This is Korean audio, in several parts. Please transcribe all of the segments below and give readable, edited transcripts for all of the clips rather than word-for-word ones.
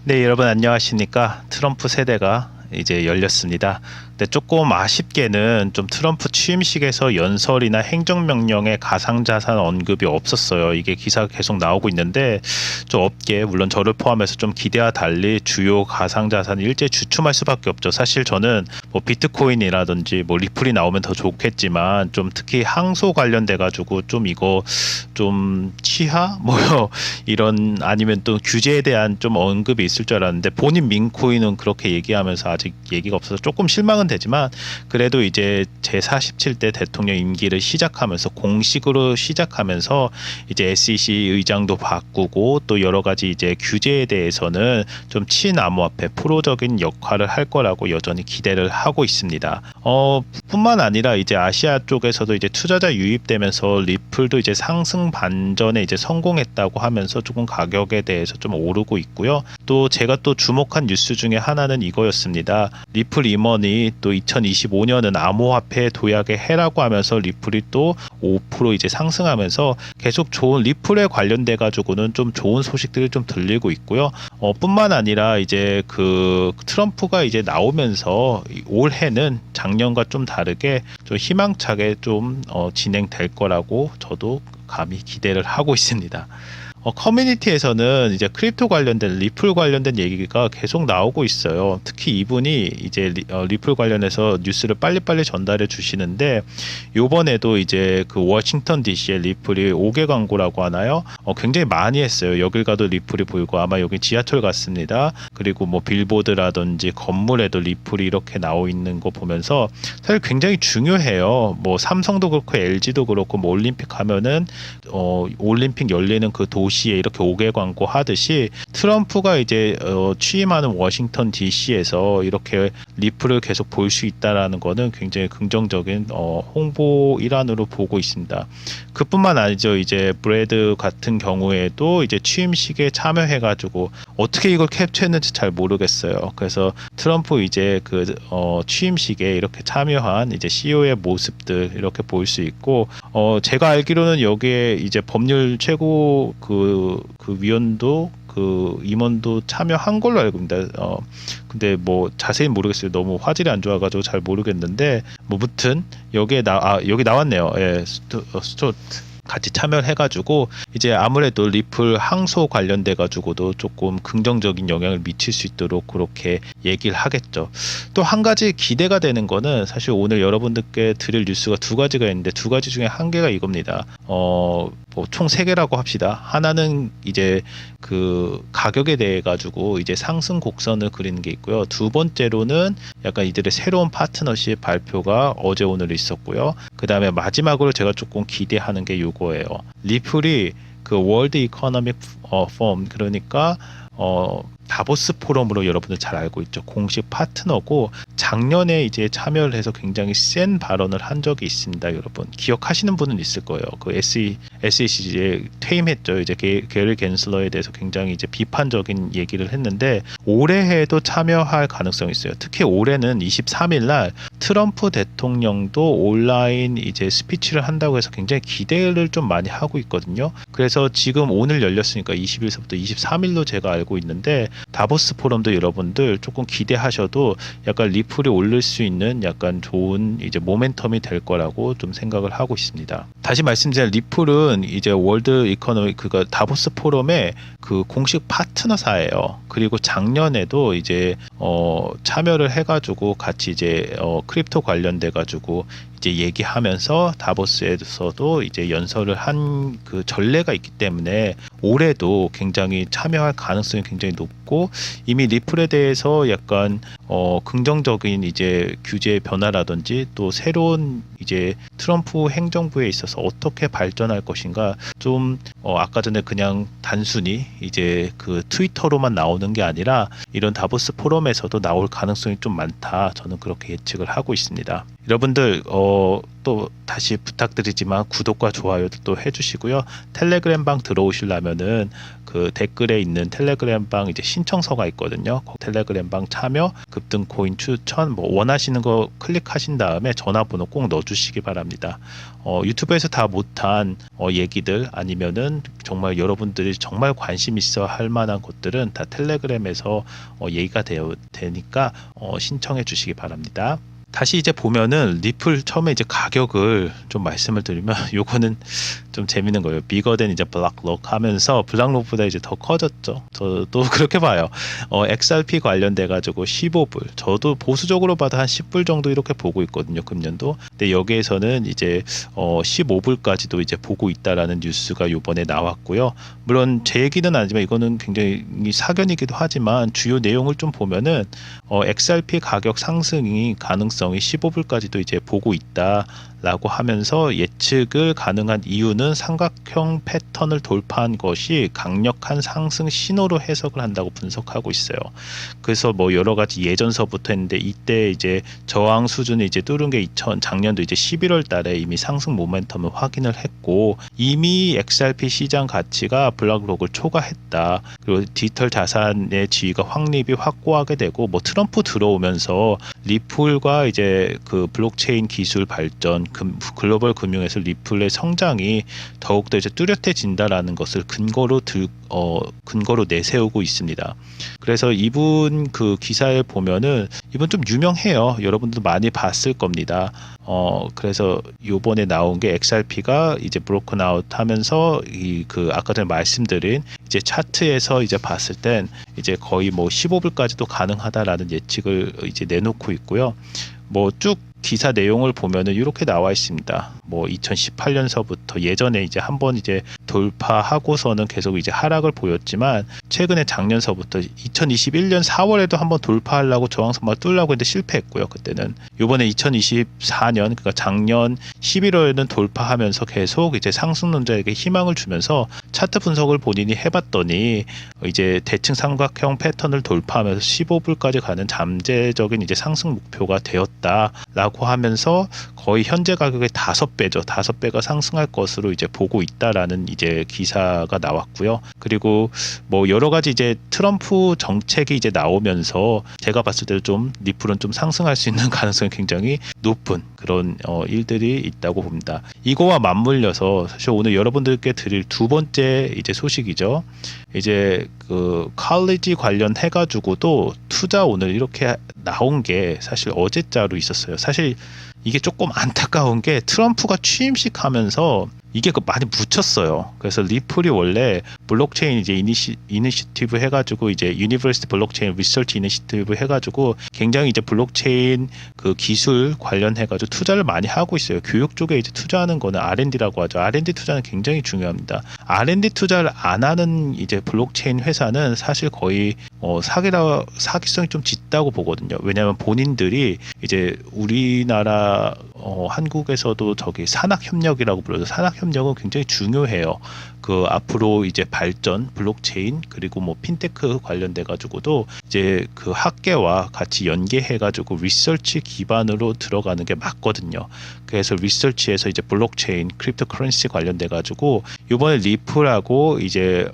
네, 여러분 안녕하십니까? 트럼프 세대가 이제 열렸습니다. 근데 조금 아쉽게는 좀 트럼프 취임식에서 연설이나 행정명령에 가상자산 언급이 없었어요. 이게 기사가 계속 나오고 있는데 좀 업계, 물론 저를 포함해서 좀 기대와 달리 주요 가상자산을 일제히 주춤할 수밖에 없죠. 사실 저는 뭐 비트코인이라든지 뭐 리플이 나오면 더 좋겠지만 좀 특히 항소 관련돼 가지고 좀 이거 좀 취하 뭐 이런 아니면 또 규제에 대한 좀 언급이 있을 줄 알았는데 본인 민코인은 그렇게 얘기하면서 아직 얘기가 없어서 조금 실망은 되지만 그래도 이제 제47대 대통령 임기를 시작하면서 공식으로 시작하면서 이제 SEC 의장도 바꾸고 또 여러 가지 이제 규제에 대해서는 좀 친암호화폐 프로적인 역할을 할 거라고 여전히 기대를 하고 있습니다. 뿐만 아니라 이제 아시아 쪽에서도 이제 투자자 유입되면서 리플도 이제 상승 반전에 이제 성공했다고 하면서 조금 가격에 대해서 좀 오르고 있고요. 또 제가 또 주목한 뉴스 중에 하나는 이거였습니다. 리플 임원이 또 2025년은 암호화폐 도약의 해라고 하면서 리플이 또 5% 이제 상승하면서 계속 좋은 리플에 관련돼 가지고는 좀 좋은 소식들이 좀 들리고 있고요. 뿐만 아니라 이제 그 트럼프가 이제 나오면서 올해는 작년과 좀 다르게 좀 희망차게 좀 진행될 거라고 저도 감히 기대를 하고 있습니다. 커뮤니티에서는 이제 크립토 관련된 리플 관련된 얘기가 계속 나오고 있어요. 특히 이분이 이제 리플 관련해서 뉴스를 빨리빨리 전달해 주시는데 요번에도 이제 그 워싱턴 DC의 리플이 5개 광고라고 하나요? 굉장히 많이 했어요. 여길 가도 리플이 보이고 아마 여기 지하철 같습니다. 그리고 뭐 빌보드라든지 건물에도 리플이 이렇게 나오 있는 거 보면서 사실 굉장히 중요해요. 뭐 삼성도 그렇고 LG도 그렇고 뭐 올림픽 하면은 올림픽 열리는 그 도시에 이렇게 5개 광고 하듯이 트럼프가 이제 취임하는 워싱턴 DC에서 이렇게 리플을 계속 볼 수 있다라는 거는 굉장히 긍정적인 홍보 일환으로 보고 있습니다. 그뿐만 아니죠. 이제 브래드 같은 경우에도 이제 취임식에 참여해가지고 어떻게 이걸 캡처했는지 잘 모르겠어요. 그래서 트럼프 이제 그 취임식에 이렇게 참여한 이제 CEO의 모습들 이렇게 볼 수 있고 제가 알기로는 여기에 이제 법률 최고 그 위원도 그 임원도 참여한 걸로 알고 있습니다. 근데 뭐 자세히 모르겠어요. 너무 화질이 안 좋아가지고 잘 모르겠는데 뭐 무튼 여기에 여기 나왔네요. 예, 스튜어트 같이 참여를 해가지고 이제 아무래도 리플 항소 관련돼 가지고도 조금 긍정적인 영향을 미칠 수 있도록 그렇게 얘기를 하겠죠. 또 한 가지 기대가 되는 거는 사실 오늘 여러분들께 드릴 뉴스가 두 가지가 있는데 두 가지 중에 한 개가 이겁니다. 뭐 총 세 개라고 합시다. 하나는 이제 그 가격에 대해 가지고 이제 상승 곡선을 그리는 게 있고요. 두 번째로는 약간 이들의 새로운 파트너십 발표가 어제 오늘 있었고요. 그 다음에 마지막으로 제가 조금 기대하는 게 요거예요. 리플이 그 월드 이코노믹 폼 그러니까 다보스 포럼으로 여러분들 잘 알고 있죠. 공식 파트너고 작년에 이제 참여를 해서 굉장히 센 발언을 한 적이 있습니다. 여러분 기억하시는 분은 있을 거예요. 그 SEC에 퇴임했죠. 이제 게리 겐슬러에 대해서 굉장히 이제 비판적인 얘기를 했는데 올해에도 참여할 가능성이 있어요. 특히 올해는 23일 날 트럼프 대통령도 온라인 이제 스피치를 한다고 해서 굉장히 기대를 좀 많이 하고 있거든요. 그래서 지금 오늘 열렸으니까 20일서부터 23일로 제가 알고 있는데 다보스 포럼도 여러분들 조금 기대하셔도 약간 리플이 오를 수 있는 약간 좋은 이제 모멘텀이 될 거라고 좀 생각을 하고 있습니다. 다시 말씀드리면 리플은 이제 월드 이코노미 그가 다보스 포럼의 그 공식 파트너사예요. 그리고 작년에도 이제 참여를 해가지고 같이 이제 크립토 관련돼 가지고 이제 얘기하면서 다보스에서도 이제 연설을 한 그 전례가 있기 때문에 올해도 굉장히 참여할 가능성이 굉장히 높고 이미 리플에 대해서 약간 긍정적인 이제 규제 변화라든지 또 새로운 이제 트럼프 행정부에 있어서 어떻게 발전할 것인가 좀 아까 전에 그냥 단순히 이제 그 트위터로만 나오는 게 아니라 이런 다보스 포럼에서도 나올 가능성이 좀 많다. 저는 그렇게 예측을 하고 있습니다. 여러분들 또 다시 부탁드리지만 구독과 좋아요도 또 해주시고요. 텔레그램 방 들어오시려면은 그 댓글에 있는 텔레그램방 이제 신청서가 있거든요. 그 텔레그램방 참여, 급등 코인 추천, 뭐 원하시는 거 클릭하신 다음에 전화번호 꼭 넣어주시기 바랍니다. 유튜브에서 다 못한 얘기들 아니면은 정말 여러분들이 정말 관심 있어 할 만한 것들은 다 텔레그램에서 얘기가 되니까 신청해 주시기 바랍니다. 다시 이제 보면은 리플 처음에 이제 가격을 좀 말씀을 드리면 요거는 좀 재밌는 거예요. 비거된 이제 블락록 하면서 블락록보다 이제 더 커졌죠. 저도 그렇게 봐요. XRP 관련돼 가지고 15불. 저도 보수적으로 봐도 한 10불 정도 이렇게 보고 있거든요. 금년도. 근데 여기에서는 이제 15불까지도 이제 보고 있다라는 뉴스가 요번에 나왔고요. 물론 제 얘기는 아니지만 이거는 굉장히 사견이기도 하지만 주요 내용을 좀 보면은 XRP 가격 상승이 가능성이 15불까지도 이제 보고 있다라고 하면서 예측을 가능한 이유는 삼각형 패턴을 돌파한 것이 강력한 상승 신호로 해석을 한다고 분석하고 있어요. 그래서 뭐 여러 가지 예전서부터 했는데 이때 이제 저항 수준을 이제 뚫은 게 작년도 이제 11월 달에 이미 상승 모멘텀을 확인을 했고 이미 XRP 시장 가치가 블락록을 초과했다. 그리고 디지털 자산의 지위가 확립이 확고하게 되고 뭐 트럼프 들어오면서 리플과 이제 그 블록체인 기술 발전, 글로벌 금융에서 리플의 성장이 더욱더 이제 뚜렷해진다라는 것을 근거로 내세우고 있습니다. 그래서 이분 그 기사에 보면은 이분 좀 유명해요. 여러분들도 많이 봤을 겁니다. 그래서 요번에 나온 게 XRP가 이제 브로큰 아웃 하면서 그 아까 전에 말씀드린 이제 차트에서 이제 봤을 땐 이제 거의 뭐 15불까지도 가능하다라는 예측을 이제 내놓고 있고요. 뭐 쭉 기사 내용을 보면은 이렇게 나와 있습니다. 뭐 2018년서부터 예전에 이제 한번 이제 돌파하고서는 계속 이제 하락을 보였지만 최근에 작년서부터 2021년 4월에도 한번 돌파하려고 저항선만 뚫려고 했는데 실패했고요. 그때는 이번에 2024년 그러니까 작년 11월에는 돌파하면서 계속 이제 상승론자에게 희망을 주면서 차트 분석을 본인이 해봤더니 이제 대칭 삼각형 패턴을 돌파하면서 15불까지 가는 잠재적인 이제 상승 목표가 되었다라고 하면서 거의 현재 가격의 5배죠. 5배가 상승할 것으로 이제 보고 있다라는 이제 기사가 나왔고요. 그리고 뭐 여러 가지 이제 트럼프 정책이 이제 나오면서 제가 봤을 때 좀 리플은 좀 상승할 수 있는 가능성이 굉장히 높은 그런 일들이 있다고 봅니다. 이거와 맞물려서 사실 오늘 여러분들께 드릴 두 번째 이제 소식이죠. 이제 그 칼리지 관련해 가지고도 투자 오늘 이렇게 나온 게 사실 어제자로 있었어요. 사실 이게 조금 안타까운 게 트럼프가 취임식 하면서 이게 많이 묻혔어요. 그래서 리플이 원래 블록체인 이제 이니시티브 해가지고 이제 유니버시티 블록체인 리서치 이니시티브 해가지고 굉장히 이제 블록체인 그 기술 관련해가지고 투자를 많이 하고 있어요. 교육 쪽에 이제 투자하는 거는 R&D라고 하죠. R&D 투자는 굉장히 중요합니다. R&D 투자를 안 하는 이제 블록체인 회사는 사실 거의 사기성이 좀 짙다고 보거든요. 왜냐하면 본인들이 이제 우리나라 한국에서도 저기 산학협력이라고 불러서 산학협력은 굉장히 중요해요. 그 앞으로 이제 발전 블록체인 그리고 뭐 핀테크 관련돼 가지고도 이제 그 학계와 같이 연계해 가지고 리서치 기반으로 들어가는 게 맞거든요. 그래서 리서치에서 이제 블록체인 크립토커런시 관련돼 가지고 이번에 리플하고 이제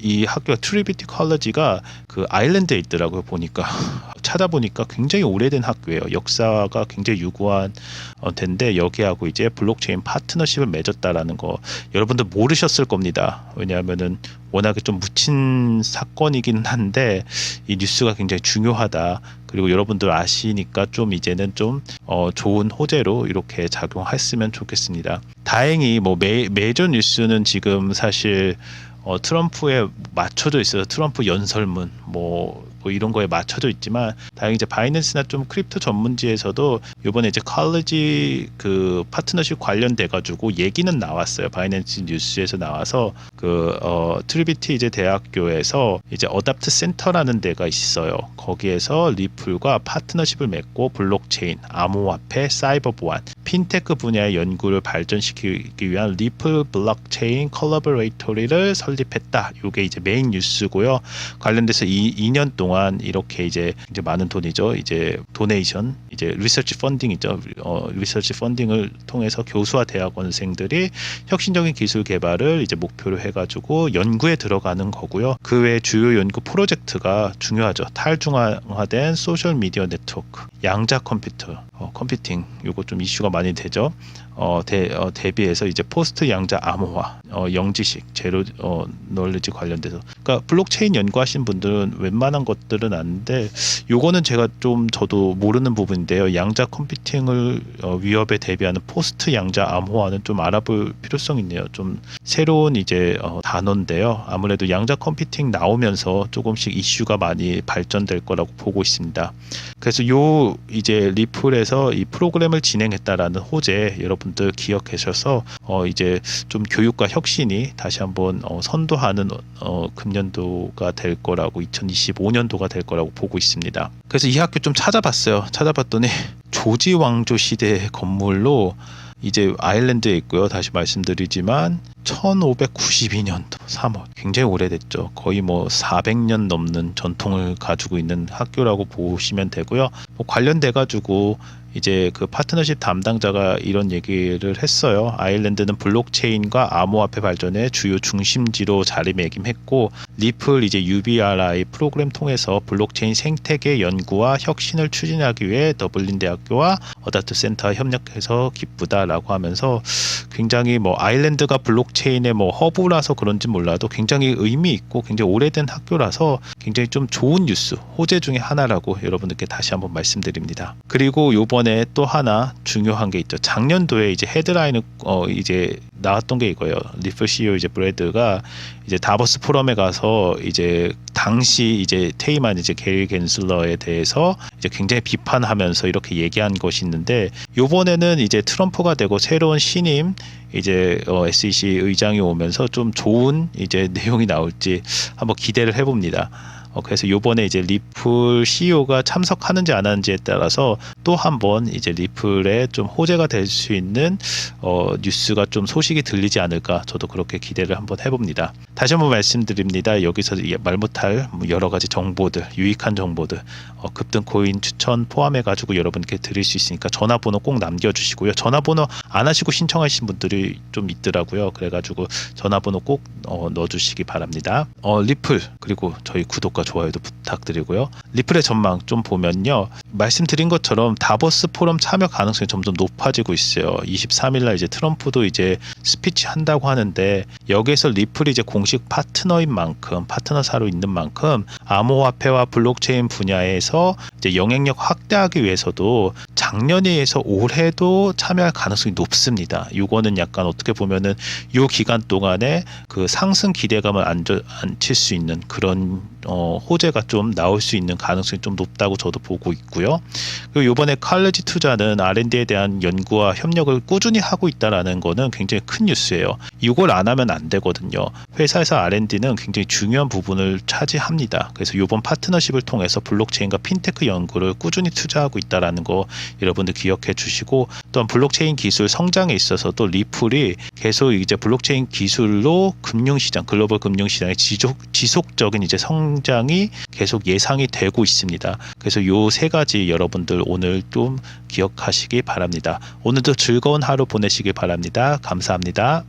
이 학교가 트리비티 컬리지가 그 아일랜드에 있더라고요. 보니까 찾아보니까 굉장히 오래된 학교예요. 역사가 굉장히 유구한 데인데 여기하고 이제 블록체인 파트너십을 맺었다라는 거 여러분들 모르셨을 겁니다. 왜냐하면은 워낙에 좀 묻힌 사건이긴 한데 이 뉴스가 굉장히 중요하다. 그리고 여러분들 아시니까 좀 이제는 좀 좋은 호재로 이렇게 작용했으면 좋겠습니다. 다행히 뭐 메이저 뉴스는 지금 사실 트럼프에 맞춰져 있어요. 트럼프 연설문 뭐 이런 거에 맞춰져 있지만 다행히 이제 바이낸스나 좀 크립토 전문지에서도 이번에 이제 컬리지 그 파트너십 관련돼 가지고 얘기는 나왔어요. 바이낸스 뉴스에서 나와서 그 트리비티 이제 대학교에서 이제 어답트 센터라는 데가 있어요. 거기에서 리플과 파트너십을 맺고 블록체인, 암호화폐, 사이버 보안, 핀테크 분야의 연구를 발전시키기 위한 리플 블록체인 컬래버레이터리를 설립했다. 이게 이제 메인 뉴스고요. 관련돼서 2년 동안 동안 이렇게 이제 많은 돈이죠. 이제 도네이션, 이제 리서치 펀딩이죠. 리서치 펀딩을 통해서 교수와 대학원생들이 혁신적인 기술 개발을 이제 목표로 해가지고 연구에 들어가는 거고요. 그 외 주요 연구 프로젝트가 중요하죠. 탈중앙화된 소셜 미디어 네트워크, 양자 컴퓨터, 컴퓨팅, 요거 좀 이슈가 많이 되죠. 대비해서 이제 포스트 양자 암호화, 영지식, 제로 널리지 관련돼서, 그러니까 블록체인 연구하신 분들은 웬만한 것들은 아는데, 요거는 제가 좀 저도 모르는 부분인데요. 양자 컴퓨팅을 위협에 대비하는 포스트 양자 암호화는 좀 알아볼 필요성이 있네요. 좀 새로운 이제 단어인데요. 아무래도 양자 컴퓨팅 나오면서 조금씩 이슈가 많이 발전될 거라고 보고 있습니다. 그래서 요 이제 리플에서 이 프로그램을 진행했다라는 호재 여러분들 기억하셔서 이제 좀 교육과 혁신이 다시 한번 선도하는 금년도가 될 거라고, 2025년도가 될 거라고 보고 있습니다. 그래서 이 학교 좀 찾아봤어요. 찾아봤더니 조지 왕조 시대의 건물로 이제 아일랜드에 있고요. 다시 말씀드리지만 1592년도 3월, 굉장히 오래됐죠. 거의 뭐 400년 넘는 전통을 가지고 있는 학교라고 보시면 되고요. 관련돼 가지고 이제 그 파트너십 담당자가 이런 얘기를 했어요. 아일랜드는 블록체인과 암호화폐 발전의 주요 중심지로 자리매김했고, 리플 이제 UBRI 프로그램 통해서 블록체인 생태계 연구와 혁신을 추진하기 위해 더블린 대학교와 어다트 센터와 협력해서 기쁘다라고 하면서, 굉장히 뭐 아일랜드가 블록체인의 뭐 허브라서 그런지 몰라도 굉장히 의미 있고 굉장히 오래된 학교라서 굉장히 좀 좋은 뉴스, 호재 중에 하나라고 여러분들께 다시 한번 말씀드립니다. 그리고 요번에 또 하나 중요한 게 있죠. 작년도에 이제 헤드라인을 이제 나왔던 게 이거예요. 리플 CEO 이제 브래드가 이제 다보스 포럼에 가서 이제 당시 이제 퇴임한 이제 게리 겐슬러에 대해서 이제 굉장히 비판하면서 이렇게 얘기한 것이 있는데, 요번에는 이제 트럼프가 되고 새로운 신임 이제 SEC 의장이 오면서 좀 좋은 이제 내용이 나올지 한번 기대를 해봅니다. 그래서 요번에 이제 리플 CEO가 참석하는지 안 하는지에 따라서 또 한번 이제 리플에 좀 호재가 될 수 있는 뉴스가 좀 소식이 들리지 않을까, 저도 그렇게 기대를 한번 해봅니다. 다시 한번 말씀드립니다. 여기서 말 못할 여러 가지 정보들, 유익한 정보들, 급등 코인 추천 포함해 가지고 여러분께 드릴 수 있으니까 전화번호 꼭 남겨주시고요. 전화번호 안 하시고 신청하신 분들이 좀 있더라고요. 그래가지고 전화번호 꼭 넣어주시기 바랍니다. 리플, 그리고 저희 구독과 좋아요도 부탁드리고요. 리플의 전망 좀 보면요, 말씀드린 것처럼 다보스 포럼 참여 가능성이 점점 높아지고 있어요. 23일날 이제 트럼프도 이제 스피치 한다고 하는데, 여기에서 리플이 이제 공식 파트너인 만큼, 파트너사로 있는 만큼 암호화폐와 블록체인 분야에서 이제 영향력 확대하기 위해서도 작년에 의해서 올해도 참여할 가능성이 높습니다. 이거는 약간 어떻게 보면은 이 기간 동안에 그 상승 기대감을 안칠 수 있는 그런 호재가 좀 나올 수 있는 가능성이 좀 높다고 저도 보고 있고요. 그리고 이번에 칼리지 투자는 R&D에 대한 연구와 협력을 꾸준히 하고 있다라는 거는 굉장히 큰 뉴스예요. 이걸 안 하면 안 되거든요. 회사에서 R&D는 굉장히 중요한 부분을 차지합니다. 그래서 이번 파트너십을 통해서 블록체인과 핀테크 연구를 꾸준히 투자하고 있다라는 거 여러분들 기억해 주시고, 또한 블록체인 기술 성장에 있어서도 리플이 계속 이제 블록체인 기술로 금융시장, 글로벌 금융시장의 지속적인 이제 성장이 계속 예상이 되고 있습니다. 그래서 요 세 가지 여러분들 오늘 좀 기억하시기 바랍니다. 오늘도 즐거운 하루 보내시기 바랍니다. 감사합니다.